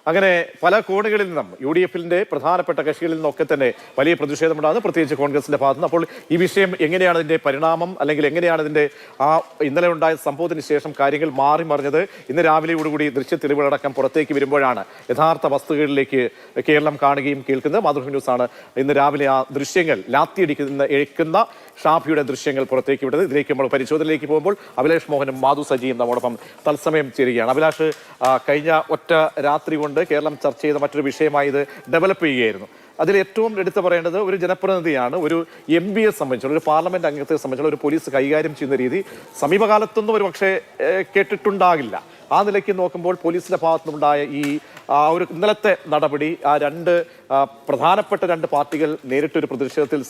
അങ്ങനെ പല കോണുകളിൽ നിന്നും UDF-ന്റെ പ്രധാനപ്പെട്ട കക്ഷികളിൽ നിന്നൊക്കെ തന്നെ വലിയ പ്രതിഷേധമുണ്ടാകുന്നു, പ്രത്യേകിച്ച് കോൺഗ്രസിന്റെ ഭാഗത്തുനിന്ന്. അപ്പോൾ ഈ വിഷയം എങ്ങനെയാണ് ഇതിന്റെ പരിണാമം, അല്ലെങ്കിൽ എങ്ങനെയാണ് ഇതിന്റെ ഇന്നലെ ഉണ്ടായ സംഭവത്തിന് ശേഷം കാര്യങ്ങൾ മാറി മറിഞ്ഞത്? ഇന്ന് രാവിലെയോടുകൂടി ദൃശ്യ തെളിവുകളടക്കം പുറത്തേക്ക് വരുമ്പോഴാണ് യഥാർത്ഥ വസ്തുതകളിലേക്ക് കേരളം കാണുകയും കേൾക്കുന്നത്. മാതൃഭൂമി ന്യൂസാണ് ഇന്ന് രാവിലെ ആ ദൃശ്യങ്ങൾ ലാത്തിയടിക്കുന്ന ഷാഫിയുടെ ദൃശ്യങ്ങൾ പുറത്തേക്ക് വിട്ടത്. ഇതിലേക്ക് നമ്മൾ പരിശോധനയിലേക്ക് പോകുമ്പോൾ അഭിലാഷ് മോഹനും മാധു സജിയും നമ്മോടൊപ്പം തത്സമയം ചേരുകയാണ്. അഭിലാഷ്, കഴിഞ്ഞ ഒറ്റ രാത്രി കൊണ്ട് കേരളം ചർച്ച ചെയ്ത മറ്റൊരു വിഷയമായി ഇത് ഡെവലപ്പ് ചെയ്യുകയായിരുന്നു. അതിൽ ഏറ്റവും എടുത്തു പറയേണ്ടത് ഒരു ജനപ്രതിനിധിയാണ്, ഒരു MPയെ സംബന്ധിച്ചുള്ള, ഒരു പാർലമെന്റ് അംഗത്തെ സംബന്ധിച്ചുള്ള ഒരു പോലീസ് കൈകാര്യം ചെയ്യുന്ന രീതി സമീപകാലത്തൊന്നും ഒരു പക്ഷേ കേട്ടിട്ടുണ്ടാകില്ല. ആ നിലയ്ക്ക് നോക്കുമ്പോൾ പോലീസിന്റെ ഭാഗത്തുനിന്നുണ്ടായ ഈ ഒരു ഇന്നലത്തെ നടപടി, പ്രധാനപ്പെട്ട രണ്ട് പാർട്ടികൾ നേരിട്ടൊരു പ്രതിഷേധത്തിൽ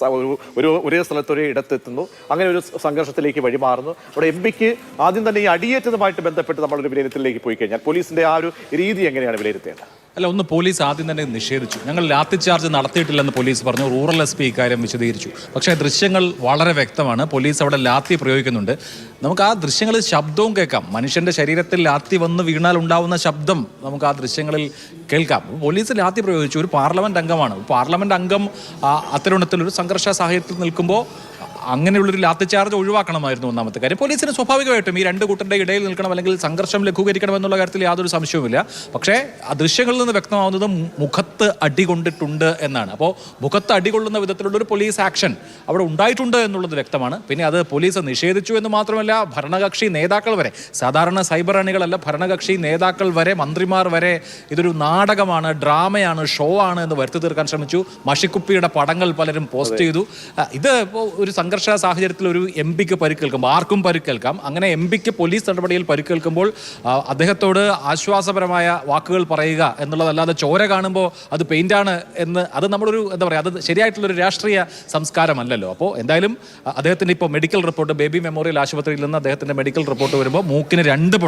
ഒരേ സ്ഥലത്തൊരേ ഇടത്തെത്തുന്നു, അങ്ങനെ ഒരു സംഘർഷത്തിലേക്ക് വഴിമാറുന്നു. അവിടെ MPക്ക് ആദ്യം തന്നെ ഈ അടിയേറ്റതുമായിട്ട് ബന്ധപ്പെട്ട് നമ്മളൊരു വിലയിരുത്തലിലേക്ക് പോയി കഴിഞ്ഞാൽ പോലീസിന്റെ ആ ഒരു രീതി എങ്ങനെയാണ് വിലയിരുത്തേണ്ടത്? അല്ല, ഒന്ന് പോലീസ് ആദ്യം തന്നെ നിഷേധിച്ചു. ഞങ്ങൾ ലാത്തി ചാർജ് നടത്തിയിട്ടില്ലെന്ന് പോലീസ് പറഞ്ഞു. റൂറൽ SP ഇക്കാര്യം വിശദീകരിച്ചു. പക്ഷേ ദൃശ്യങ്ങൾ വളരെ വ്യക്തമാണ്. പോലീസ് അവിടെ ലാത്തി പ്രയോഗിക്കുന്നുണ്ട്. നമുക്ക് ആ ദൃശ്യങ്ങളിൽ ശബ്ദവും കേൾക്കാം. മനുഷ്യന്റെ ശരീരത്തിൽ ലാത്തി വന്ന് വീണാൽ ഉണ്ടാവുന്ന ശബ്ദം നമുക്ക് ആ ദൃശ്യങ്ങളിൽ കേൾക്കാം. പോലീസ് ലാത്തി പ്രയോഗിച്ചു. ഒരു പാർലമെന്റ് അംഗമാണ്. പാർലമെന്റ് അംഗം അത്തരത്തിലൊരു സംഘർഷ സാഹചര്യത്തിൽ നിൽക്കുമ്പോൾ അങ്ങനെയുള്ളൊരു ലാത്തി ചാർജ് ഒഴിവാക്കണമായിരുന്നു ഒന്നാമത്തെ കാര്യം. പോലീസിന് സ്വാഭാവികമായിട്ടും ഈ രണ്ട് കൂട്ടരുടെ ഇടയിൽ നിൽക്കണം, അല്ലെങ്കിൽ സംഘർഷം ലഘൂകരിക്കണം എന്നുള്ള കാര്യത്തിൽ യാതൊരു സംശയവുമില്ല. പക്ഷേ ആ ദൃശ്യങ്ങളിൽ നിന്ന് വ്യക്തമാവുന്നത് മുഖത്ത് അടികൊണ്ടിട്ടുണ്ട് എന്നാണ്. അപ്പോൾ മുഖത്ത് അടികൊള്ളുന്ന വിധത്തിലുള്ളൊരു പോലീസ് ആക്ഷൻ അവിടെ ഉണ്ടായിട്ടുണ്ട് എന്നുള്ളത് വ്യക്തമാണ്. പിന്നെ അത് പോലീസ് നിഷേധിച്ചു എന്ന് മാത്രമല്ല, ഭരണകക്ഷി നേതാക്കൾ വരെ, സാധാരണ സൈബർ അണികളല്ല, ഭരണകക്ഷി നേതാക്കൾ വരെ, മന്ത്രിമാർ വരെ ഇതൊരു നാടകമാണ്, ഡ്രാമയാണ്, ഷോ ആണ് എന്ന് വരുത്തി തീർക്കാൻ ശ്രമിച്ചു. മഷിക്കുപ്പിയുടെ പടങ്ങൾ പലരും പോസ്റ്റ് ചെയ്തു. ഇത് ഒരു സംഘർഷ സാഹചര്യത്തിൽ ഒരു MPക്ക് പരിക്കേൽക്കുമ്പോൾ ആർക്കും പരിക്കേൽക്കാം. അങ്ങനെ MPക്ക് പോലീസ് നടപടിയിൽ പരിക്കേൽക്കുമ്പോൾ അദ്ദേഹത്തോട് ആശ്വാസപരമായ വാക്കുകൾ പറയുക എന്നുള്ളതല്ലാതെ ചോര കാണുമ്പോൾ അത് പെയിന്റാണ് എന്ന്, അത് നമ്മളൊരു എന്താ പറയുക, അത് ശരിയായിട്ടുള്ളൊരു രാഷ്ട്രീയ സംസ്കാരമല്ലല്ലോ. അപ്പോൾ എന്തായാലും അദ്ദേഹത്തിൻ്റെ ഇപ്പോൾ മെഡിക്കൽ റിപ്പോർട്ട്, ബേബി മെമ്മോറിയൽ ആശുപത്രിയിൽ നിന്ന് അദ്ദേഹത്തിൻ്റെ മെഡിക്കൽ റിപ്പോർട്ട് വരുമ്പോൾ മൂക്കിന് 2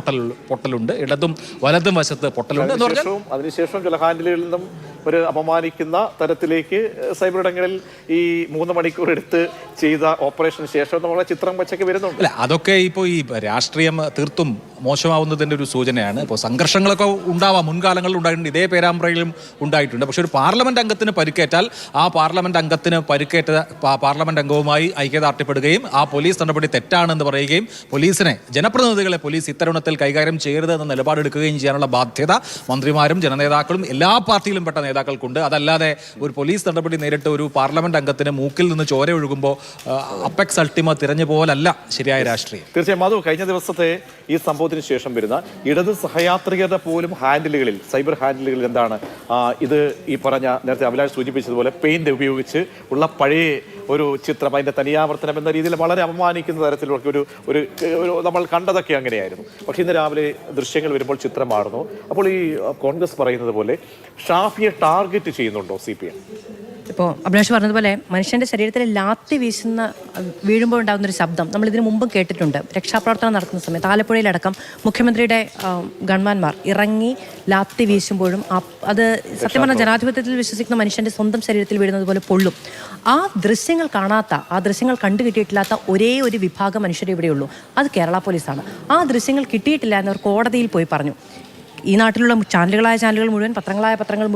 പൊട്ടലുണ്ട്, ഇടതും വലതും വശത്ത് പൊട്ടലുണ്ട് എന്ന് പറഞ്ഞാൽ അതിനുശേഷം ചില ഹാൻഡിലുകളിൽ നിന്നും ഒരു അപമാനിക്കുന്ന തരത്തിലേക്ക് സൈബർ ഇടങ്ങളിൽ ഈ 3 മണിക്കൂർ എടുത്ത് ചെയ്ത ഓപ്പറേഷന് ശേഷം നമ്മളെ ചിത്രം വെച്ചൊക്കെ വരുന്നുണ്ട്. അല്ല, അതൊക്കെ ഇപ്പോൾ ഈ രാഷ്ട്രീയം തീർത്തും മോശമാവുന്നതിൻ്റെ ഒരു സൂചനയാണ്. ഇപ്പോൾ സംഘർഷങ്ങളൊക്കെ ഉണ്ടാവാം, മുൻകാലങ്ങളിൽ ഉണ്ടായിട്ടുണ്ട്, ഇതേ പേരാമ്പ്രയിലും ഉണ്ടായിട്ടുണ്ട്. പക്ഷെ ഒരു പാർലമെന്റ് അംഗത്തിന് പരിക്കേറ്റാൽ ആ പാർലമെന്റ് അംഗത്തിന് പരിക്കേറ്റ പാർലമെന്റ് അംഗവുമായി ഐക്യദാർഢ്യപ്പെടുകയും ആ പോലീസ് നടപടി തെറ്റാണെന്ന് പറയുകയും പോലീസിനെ, ജനപ്രതിനിധികളെ പോലീസ് ഇത്തരുണത്തിൽ കൈകാര്യം ചെയ്യരുത് എന്ന നിലപാടെടുക്കുകയും ചെയ്യാനുള്ള ബാധ്യത മന്ത്രിമാരും ജനനേതാക്കളും എല്ലാ പാർട്ടിയിലും പെട്ട നേതാക്കൾക്കുണ്ട്. അതല്ലാതെ ഒരു പോലീസ് നടപടി നേരിട്ട് ഒരു പാർലമെന്റ് അംഗത്തിന് മൂക്കിൽ നിന്ന് ചോര ഒഴുകുമ്പോൾ അപ്പെക്സ് അൾട്ടിമ തിരഞ്ഞു പോലല്ല ശരിയായ രാഷ്ട്രീയം. തീർച്ചയായും അത് കഴിഞ്ഞ ദിവസത്തെ ഈ സംഭവത്തിന് ശേഷം വരുന്ന ഇടത് സഹയാത്രികത പോലും ഹാൻഡിലുകളിൽ, സൈബർ ഹാൻഡിലുകളിൽ എന്താണ് ഇത് ഈ പറഞ്ഞ നേരത്തെ അഭിലാഷ് സൂചിപ്പിച്ചതുപോലെ പെയിന്റ് ഉപയോഗിച്ച് ഉള്ള പഴയ ഒരു ചിത്രം, അതിന്റെ തനിയാവർത്തനം എന്ന രീതിയിൽ വളരെ അപമാനിക്കുന്ന തരത്തിലുള്ള ഒരു നമ്മൾ കണ്ടതൊക്കെ അങ്ങനെയായിരുന്നു. പക്ഷെ ഇന്ന് രാവിലെ ദൃശ്യങ്ങൾ വരുമ്പോൾ ചിത്രം മാറുന്നു. അപ്പോൾ ഈ കോൺഗ്രസ് പറയുന്നത് പോലെ ഷാഫിയെ ടാർഗറ്റ് ചെയ്യുന്നുണ്ടോ CPM? ഇപ്പോൾ അഭിലാഷ് പറഞ്ഞതുപോലെ മനുഷ്യൻ്റെ ശരീരത്തിൽ ലാത്തി വീഴുമ്പോൾ ഉണ്ടാകുന്നൊരു ശബ്ദം നമ്മൾ ഇതിനു മുമ്പും കേട്ടിട്ടുണ്ട്. രക്ഷാപ്രവർത്തനം നടത്തുന്ന സമയത്ത് ആലപ്പുഴയിലടക്കം മുഖ്യമന്ത്രിയുടെ ഗൺമാന്മാർ ഇറങ്ങി ലാത്തി വീശുമ്പോഴും അത് സത്യം പറഞ്ഞാൽ ജനാധിപത്യത്തിൽ വിശ്വസിക്കുന്ന മനുഷ്യൻ്റെ സ്വന്തം ശരീരത്തിൽ വീഴുന്നത് പോലെ പൊള്ളും. ആ ദൃശ്യങ്ങൾ കാണാത്ത, ആ ദൃശ്യങ്ങൾ കണ്ടു കിട്ടിയിട്ടില്ലാത്ത ഒരേ ഒരു വിഭാഗം മനുഷ്യരെ ഇവിടെയുള്ളൂ, അത് കേരള പോലീസാണ്. ആ ദൃശ്യങ്ങൾ കിട്ടിയിട്ടില്ല എന്നവർ കോടതിയിൽ പോയി പറഞ്ഞു. ഈ നാട്ടിലുള്ള ചാനലുകൾ മുഴുവൻ, പത്രങ്ങൾ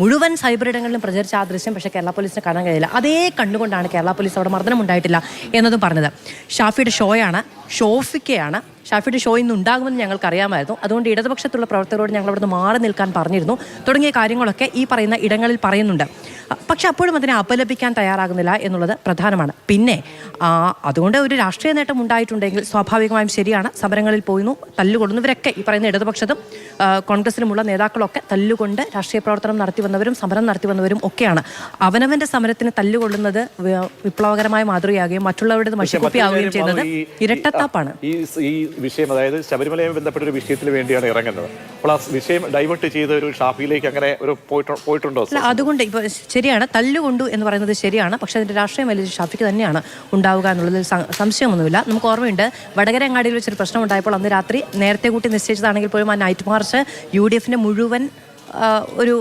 മുഴുവൻ സൈബർ ഇടങ്ങളിലും പ്രചരിച്ച ആ ദൃശ്യം പക്ഷേ കേരള പോലീസിനെ കാണാൻ കഴിയില്ല. അതേ കണ്ടുകൊണ്ടാണ് കേരള പോലീസ് അവിടെ മർദ്ദനം ഉണ്ടായിട്ടില്ല എന്നതും പറഞ്ഞത്. ഷാഫിയുടെ ഷോയാണ്, ഷോഫിക്കയാണ്. ഷാഫിയുടെ ഷോ ഇന്ന് ഉണ്ടാകുമെന്ന് ഞങ്ങൾക്കറിയാമായിരുന്നു. അതുകൊണ്ട് ഇടതുപക്ഷത്തുള്ള പ്രവർത്തകരോട് ഞങ്ങൾ അവിടുന്ന് മാറി നിൽക്കാൻ പറഞ്ഞിരുന്നു. തുടങ്ങിയ കാര്യങ്ങളൊക്കെ ഈ പറയുന്ന ഇടങ്ങളിൽ പറയുന്നുണ്ട്. പക്ഷെ അപ്പോഴും അതിനെ അപലപിക്കാൻ തയ്യാറാകുന്നില്ല എന്നുള്ളത് പ്രധാനമാണ്. പിന്നെ അതുകൊണ്ട് ഒരു രാഷ്ട്രീയ നേട്ടം ഉണ്ടായിട്ടുണ്ടെങ്കിൽ സ്വാഭാവികമായും ശരിയാണ്. സമരങ്ങളിൽ പോയിരുന്നു, തല്ലുകൊള്ളുന്നവരൊക്കെ ഈ പറയുന്ന ഇടതുപക്ഷത്തും കോൺഗ്രസിലുമുള്ള നേതാക്കളൊക്കെ തല്ലുകൊണ്ട് രാഷ്ട്രീയ പ്രവർത്തനം നടത്തി വന്നവരും സമരം നടത്തി വന്നവരും ഒക്കെയാണ്. അവനവന്റെ സമരത്തിന് തല്ലുകൊള്ളുന്നത് വിപ്ലവകരമായ മാതൃകയാകുകയും മറ്റുള്ളവരുടെ മഷിക്കുപ്പിയാവുകയും ചെയ്യുന്നത് ഇരട്ടത്താപ്പാണ്. ഈ വിഷയം, അതായത് ശബരിമലയുമായി ബന്ധപ്പെട്ട ഒരു വിഷയത്തിന് വേണ്ടിയാണ് ഇറങ്ങുന്നത്. അപ്പോൾ ആ വിഷയം ഡൈവേർട്ട് ചെയ്ത ഒരു ഷാഫിയിലേക്ക് അങ്ങനെ ഒരു പോയിട്ടുണ്ടോ? അല്ല, അതുകൊണ്ട് ഇപ്പോൾ ശരിയാണ്, തല്ലുകൊണ്ടു എന്ന് പറയുന്നത് ശരിയാണ്. പക്ഷെ അതിന്റെ രാഷ്ട്രീയം വലിയ ഷാഫിക്ക് തന്നെയാണ് ഉണ്ടാവുക എന്നുള്ളതിൽ സംശയമൊന്നുമില്ല. നമുക്ക് ഓർമ്മയുണ്ട്, വടകരങ്ങാടിയിൽ വെച്ചൊരു പ്രശ്നം ഉണ്ടായപ്പോൾ അന്ന് രാത്രി നേരത്തെ കൂട്ടി നിശ്ചയിച്ചതാണെങ്കിൽ പോലും ആ നൈറ്റ് മാർച്ച് UDF-ന്റെ മുഴുവൻ ഒരു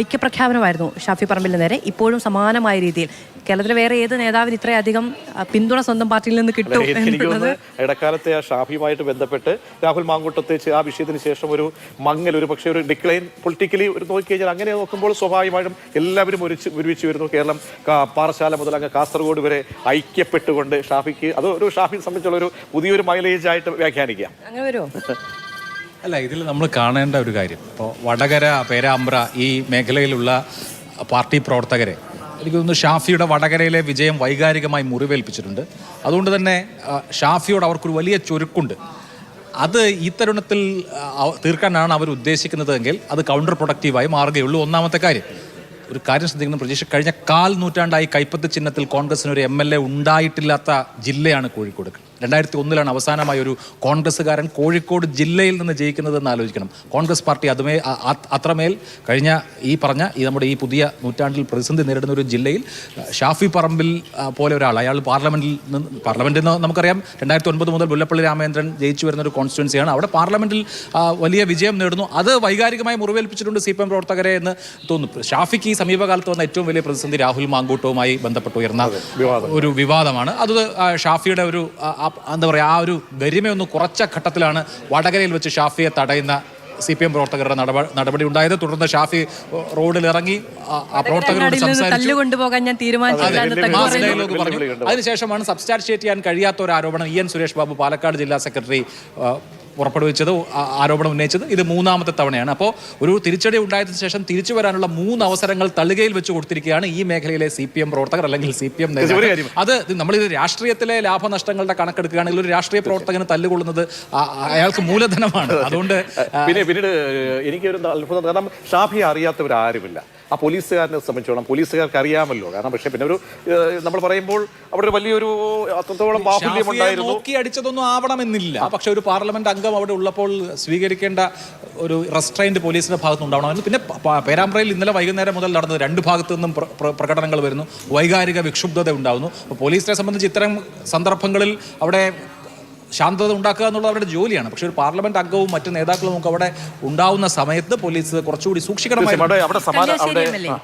ഐക്യപ്രഖ്യാപനമായിരുന്നു ഷാഫി പറമ്പിലിന് നേരെ. ഇപ്പോഴും സമാനമായ രീതിയിൽ കേരളത്തിലെ വേറെ ഏത് നേതാവിന് ഇത്രയധികം പിന്തുണ സ്വന്തം പാർട്ടിയിൽ നിന്ന് കിട്ടും എന്നുള്ളത്. ഇടക്കാലത്തെ ആ ഷാഫിയുമായിട്ട് ബന്ധപ്പെട്ട് രാഹുൽ മാങ്കൂട്ടത്തെ ആ വിഷയത്തിന് ശേഷം ഒരു മങ്ങൽ, ഒരു പക്ഷേ ഒരു ഡിക്ലൈൻ പൊളിറ്റിക്കലി ഒരു നോക്കിക്കഴിഞ്ഞാൽ അങ്ങനെ നോക്കുമ്പോൾ സ്വാഭാവികമായിട്ടും എല്ലാവരും ഒരുമിച്ച് വരുന്നു. കേരളം പാറശാല മുതൽ അങ്ങ് കാസർഗോഡ് വരെ ഐക്യപ്പെട്ടുകൊണ്ട് ഷാഫിക്ക് അത് ഒരു ഷാഫിയെ സംബന്ധിച്ചുള്ള ഒരു പുതിയൊരു മൈലേജ് ആയിട്ട് വ്യാഖ്യാനിക്കാം. അങ്ങനെ വരുമോ? അല്ല, ഇതിൽ നമ്മൾ കാണേണ്ട ഒരു കാര്യം, ഇപ്പോൾ വടകര, പേരാമ്പ്ര ഈ മേഖലയിലുള്ള പാർട്ടി പ്രവർത്തകരെ എനിക്ക് തോന്നുന്നു ഷാഫിയുടെ വടകരയിലെ വിജയം വൈകാരികമായി മുറിവേൽപ്പിച്ചിട്ടുണ്ട്. അതുകൊണ്ട് തന്നെ ഷാഫിയോട് അവർക്കൊരു വലിയ ചുരുക്കുണ്ട്. അത് ഈ തരുണത്തിൽ തീർക്കാനാണ് അവർ ഉദ്ദേശിക്കുന്നതെങ്കിൽ അത് കൗണ്ടർ പ്രൊഡക്റ്റീവായി മാറുകയുള്ളൂ. ഒന്നാമത്തെ കാര്യം, ഒരു കാര്യം ശ്രദ്ധിക്കുന്ന പ്രതീക്ഷ, കഴിഞ്ഞ 1/4 നൂറ്റാണ്ടായി കൈപ്പത്തി ചിഹ്നത്തിൽ കോൺഗ്രസിന് ഒരു MLA ഉണ്ടായിട്ടില്ലാത്ത ജില്ലയാണ് കോഴിക്കോട്. 2001 അവസാനമായി ഒരു കോൺഗ്രസ്സുകാരൻ കോഴിക്കോട് ജില്ലയിൽ നിന്ന് ജയിക്കുന്നതെന്ന് ആലോചിക്കണം. കോൺഗ്രസ് പാർട്ടി അത്രമേൽ കഴിഞ്ഞ നമ്മുടെ ഈ പുതിയ നൂറ്റാണ്ടിൽ പ്രതിസന്ധി നേരിടുന്ന ഒരു ജില്ലയിൽ ഷാഫി പറമ്പിൽ പോലെ ഒരാൾ, അയാൾ പാർലമെന്റിൽ നമുക്കറിയാം 2009 മുതൽ മുല്ലപ്പള്ളി രാമചന്ദ്രൻ ജയിച്ചു വരുന്ന ഒരു കോൺസ്റ്റിറ്റ്യുവൻസിയാണ്. അവിടെ പാർലമെന്റിൽ വലിയ വിജയം നേടുന്നു. അത് വൈകാരികമായി മുറിവേൽപ്പിച്ചിട്ടുണ്ട് CPM പ്രവർത്തകരെ എന്ന് തോന്നുന്നു. ഷാഫിക്ക് ഈ സമീപകാലത്ത് വന്ന ഏറ്റവും വലിയ പ്രതിസന്ധി രാഹുൽ മാങ്കൂട്ടവുമായി ബന്ധപ്പെട്ട് ഉയർന്ന ഒരു വിവാദമാണ്. അത് ഷാഫിയുടെ ഒരു എന്താ പറയുക, ആ ഒരു ഗരിമയൊന്ന് കുറച്ച ഘട്ടത്തിലാണ് വടകരയിൽ വെച്ച് ഷാഫിയെ തടയുന്ന CPM പ്രവർത്തകരുടെ നടപടി ഉണ്ടായത്. തുടർന്ന് ഷാഫി റോഡിൽ ഇറങ്ങി പ്രവർത്തകരോട് സംസാരിച്ചു. അതിനുശേഷമാണ് സബ്സ്റ്റാൻഷിയേറ്റ് ചെയ്യാൻ കഴിയാത്ത ഒരു ആരോപണം EN സുരേഷ് ബാബു, പാലക്കാട് ജില്ലാ സെക്രട്ടറി, പുറപ്പെടുവിച്ചത്, ആരോപണം ഉന്നയിച്ചത്. ഇത് 3ാമത്തെ തവണയാണ്. അപ്പോൾ ഒരു തിരിച്ചടി ഉണ്ടായതിനു ശേഷം തിരിച്ചു വരാനുള്ള 3 അവസരങ്ങൾ തള്ളുകയിൽ വെച്ച് കൊടുത്തിരിക്കുകയാണ് ഈ മേഖലയിലെ CPM പ്രവർത്തകർ അല്ലെങ്കിൽ CPM നേതാക്കൾ. അത് നമ്മളിത് രാഷ്ട്രീയത്തിലെ ലാഭനഷ്ടങ്ങളുടെ കണക്കെടുക്കുകയാണെങ്കിൽ ഒരു രാഷ്ട്രീയ പ്രവർത്തകന് തല്ലുകൊള്ളുന്നത് അയാൾക്ക് മൂലധനമാണ്. അതുകൊണ്ട് പിന്നീട് എനിക്കൊരു അത്ഭുതം, കാരണം ഷാഫിയെ അറിയാത്തവരാരുമില്ല. ആ പോലീസുകാരനെ സംബന്ധിച്ചോളം പോലീസുകാർക്ക് അറിയാമല്ലോ. കാരണം പക്ഷേ പിന്നെ ഒരു നമ്മൾ പറയുമ്പോൾ അവിടെ ഒരു വലിയൊരു അത്രത്തോളം ബാഹുല്യം ഉണ്ടായിരുന്നു. നോക്കി അടിച്ചതൊന്നും ആവണമെന്നില്ല. പക്ഷെ ഒരു പാർലമെന്റ് അംഗം അവിടെ ഉള്ളപ്പോൾ സ്വീകരിക്കേണ്ട ഒരു റെസ്ട്രെയിന്റ് പോലീസിന്റെ ഭാഗത്ത് ഉണ്ടാവണമെന്ന്. പിന്നെ പേരാമ്പ്രയിൽ ഇന്നലെ വൈകുന്നേരം മുതൽ നടന്നത് 2 ഭാഗത്തു നിന്നും പ്രകടനങ്ങൾ വരുന്നു, വൈകാരിക വിക്ഷുബ്ധത ഉണ്ടാകുന്നു. പോലീസിനെ സംബന്ധിച്ച് ഇത്തരം സന്ദർഭങ്ങളിൽ അവിടെ ശാന്തത ഉണ്ടാക്കുക എന്നുള്ളത് അവരുടെ ജോലിയാണ്. പക്ഷെ ഒരു പാർലമെന്റ് അംഗവും മറ്റു നേതാക്കളും ഒക്കെ അവിടെ ഉണ്ടാവുന്ന സമയത്ത് പോലീസ് കുറച്ചുകൂടി സൂക്ഷിക്കണമായി.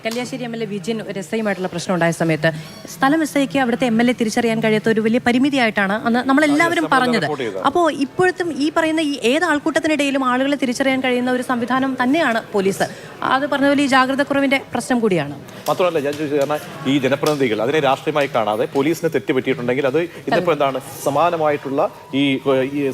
കല്യാശ്ശേരി MLA വിജിൻ ഒരു SIയുമായിട്ടുള്ള പ്രശ്നം ഉണ്ടായ സമയത്ത് സ്ഥലം SIക്ക് അവിടുത്തെ MLA തിരിച്ചറിയാൻ കഴിയാത്ത ഒരു വലിയ പരിമിതിയായിട്ടാണ് അന്ന് നമ്മളെല്ലാവരും പറഞ്ഞത്. അപ്പോൾ ഇപ്പോഴത്തും ഈ പറയുന്ന ഈ ഏത് ആൾക്കൂട്ടത്തിനിടയിലും ആളുകളെ തിരിച്ചറിയാൻ കഴിയുന്ന ഒരു സംവിധാനം തന്നെയാണ് പോലീസ്. അത് പറഞ്ഞ പോലെ ഈ ജാഗ്രത കുറവിന്റെ പ്രശ്നം കൂടിയാണ്. മാത്രമല്ല ഞാൻ ചോദിച്ചത്, കാരണം ഈ ജനപ്രതിനിധികൾ അതിനെ രാഷ്ട്രീയമായി കാണാതെ പോലീസിന് തെറ്റുപറ്റിയിട്ടുണ്ടെങ്കിൽ അത് ഇന്നിപ്പോൾ എന്താണ് സമാനമായിട്ടുള്ള ഈ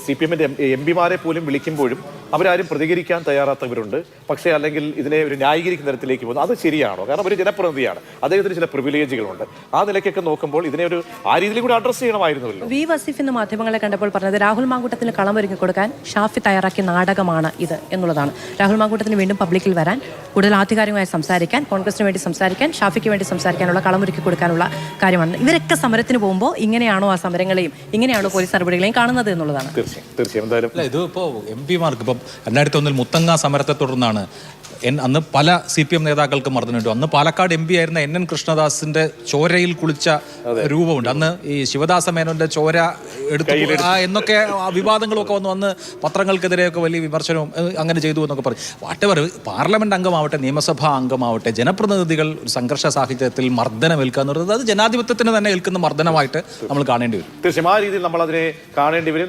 CPMന്റെ MPമാരെ പോലും വിളിക്കുമ്പോഴും അവരാരും പ്രതികരിക്കാൻ തയ്യാറാത്തവരുണ്ട്. പക്ഷേ അല്ലെങ്കിൽ ഇതിനെ ഒരു ന്യായീകരിക്കുന്ന തരത്തിലേക്ക് പോകുന്നു. അത് ശരിയാണോ? കാരണം ഒരു ജനപ്രതിനിധിയാണ്, അദ്ദേഹത്തിന് ചില പ്രിവിലേജുകളുണ്ട്. ആ നിലയ്ക്കൊക്കെ നോക്കുമ്പോൾ ഇതിനെ ഒരു ആ രീതിയിൽ കൂടി അഡ്രസ് ചെയ്യണമായിരുന്നല്ലോ. വി വസീഫ് ഇന്ന് മാധ്യമങ്ങളെ കണ്ടപ്പോൾ പറഞ്ഞത് രാഹുൽ മാങ്കൂട്ടത്തിന് കളമൊരുക്കി കൊടുക്കാൻ ഷാഫി തയ്യാറാക്കിയ നാടകമാണ് ഇത് എന്നുള്ളതാണ്. രാഹുൽ മാങ്കൂട്ടത്തിന് വീണ്ടും പബ്ലിക്കിൽ വരാൻ, കൂടുതൽ ആധികാരികമായി സംസാരിക്കാൻ, കോൺഗ്രസിന് വേണ്ടി സംസാരിക്കാൻ, ഷാഫിക്ക് വേണ്ടി സംസാരിക്കാനുള്ള കളമൊരുക്കി കൊടുക്കാനുള്ള കാര്യമാണ്. ഇവരൊക്കെ സമരത്തിന് പോകുമ്പോൾ ഇങ്ങനെയാണോ ആ സമരങ്ങളെയും ഇങ്ങനെയാണോ പോലീസ് നടപടികളെയും കാണുന്നത് എന്നുള്ളതാണ്. തീർച്ചയായും എന്തായാലും ഇത് ഇപ്പോൾ MPമാർക്ക് ഇപ്പം 2001 മുത്തങ്ങ സമരത്തെ തുടർന്നാണ് അന്ന് പല CPM നേതാക്കൾക്ക് മർദ്ദനമുണ്ട്. അന്ന് പാലക്കാട് MP ആയിരുന്ന NN കൃഷ്ണദാസിന്റെ ചോരയിൽ കുളിച്ച രൂപമുണ്ട്. അന്ന് ഈ ശിവദാസ മേനോന്റെ ചോര എടുത്തു എന്നൊക്കെ വിവാദങ്ങളൊക്കെ വന്ന് പത്രങ്ങൾക്കെതിരെയൊക്കെ വലിയ വിമർശനവും അങ്ങനെ ചെയ്തു എന്നൊക്കെ പറയും. വാട്ടവർ പാർലമെന്റ് അംഗമാവട്ടെ, നിയമസഭാ അംഗമാവട്ടെ, ജനപ്രതിനിധികൾ ഒരു സംഘർഷ സാഹചര്യത്തിൽ മർദ്ദനമേൽക്കുക എന്ന് പറയുന്നത് അത് ജനാധിപത്യത്തിന് തന്നെ ഏൽക്കുന്ന മർദ്ദനമായിട്ട് നമ്മൾ കാണേണ്ടി വരും. തീർച്ചയായും ആ രീതിയിൽ നമ്മൾ അതിനെ കാണേണ്ടി വരും.